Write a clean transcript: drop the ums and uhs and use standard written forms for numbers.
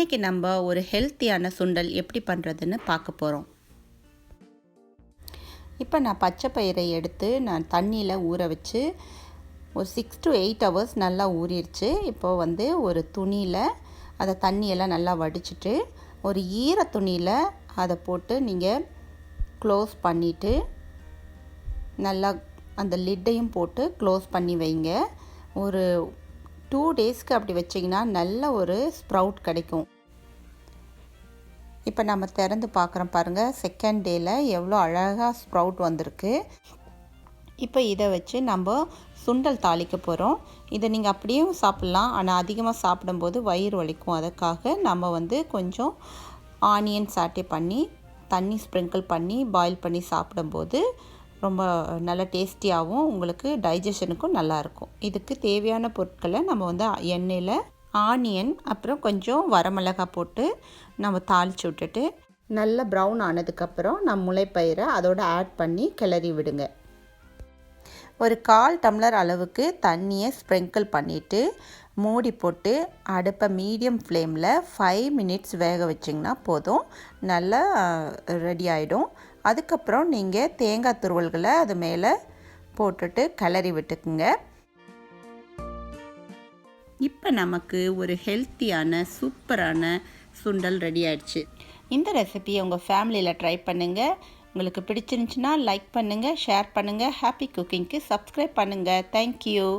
இன்றைக்கி நம்ம ஒரு ஹெல்த்தியான சுண்டல் எப்படி பண்ணுறதுன்னு பார்க்க போகிறோம். இப்போ நான் பச்சை பயிரை எடுத்து நான் தண்ணியில் ஊற வச்சு ஒரு 6 to 8 hours நல்லா ஊறிடுச்சு. இப்போது ஒரு துணியில் அதை தண்ணியெல்லாம் நல்லா வடிச்சிட்டு ஒரு ஈர துணியில் அதை போட்டு நீங்கள் க்ளோஸ் பண்ணிவிட்டு நல்லா அந்த லிட்டையும் போட்டு க்ளோஸ் பண்ணி வைங்க. ஒரு 2 daysக்கு அப்படி வச்சிங்கன்னா நல்ல ஒரு ஸ்ப்ரவுட் கிடைக்கும். இப்போ நம்ம திறந்து பார்க்குறோம் பாருங்கள், செகண்ட் டேயில் எவ்வளோ அழகாக ஸ்ப்ரவுட் வந்திருக்கு. இப்போ இதை வச்சு நம்ம சுண்டல் தாளிக்க போகிறோம். இதை நீங்கள் அப்படியும் சாப்பிட்லாம், ஆனால் அதிகமாக சாப்பிடும்போது வயிறு வலிக்கும். அதுக்காக நம்ம கொஞ்சம் ஆனியன் சாட்டே பண்ணி தண்ணி ஸ்ப்ரிங்கிள் பண்ணி பாயில் பண்ணி சாப்பிடும்போது ரொம்ப நல்ல டேஸ்டியாகவும் உங்களுக்கு டைஜஷனுக்கும் நல்லாயிருக்கும். இதுக்கு தேவையான பொருட்களை நம்ம எண்ணெயில் ஆனியன் அப்புறம் கொஞ்சம் வரமிளகாய் போட்டு நம்ம தாளித்து விட்டுட்டு நல்லா ப்ரௌன் ஆனதுக்கப்புறம் நம்ம முளைப்பயிரை அதோடு ஆட் பண்ணி கிளறி விடுங்க. ஒரு 1/4 டம்ளர் அளவுக்கு தண்ணியை ஸ்ப்ரிங்கிள் பண்ணிவிட்டு மூடி போட்டு அடுப்பை மீடியம் ஃப்ளேமில் 5 minutes வேக வச்சிங்கன்னா போதும், நல்லா ரெடி ஆகிடும். அதுக்கப்புறம் நீங்கள் தேங்காய் துருவல்களை அது மேலே போட்டுட்டு கிளறி விட்டுக்குங்க. இப்போ நமக்கு ஒரு ஹெல்த்தியான சூப்பரான சுண்டல் ரெடி ஆயிடுச்சு. இந்த ரெசிபியை உங்கள் ஃபேமிலியில் ட்ரை பண்ணுங்கள். உங்களுக்கு பிடிச்சிருந்துச்சுன்னா லைக் பண்ணுங்கள், ஷேர் பண்ணுங்கள். ஹாப்பி குக்கிங்க்கு சப்ஸ்கிரைப் பண்ணுங்கள். தேங்க்யூ.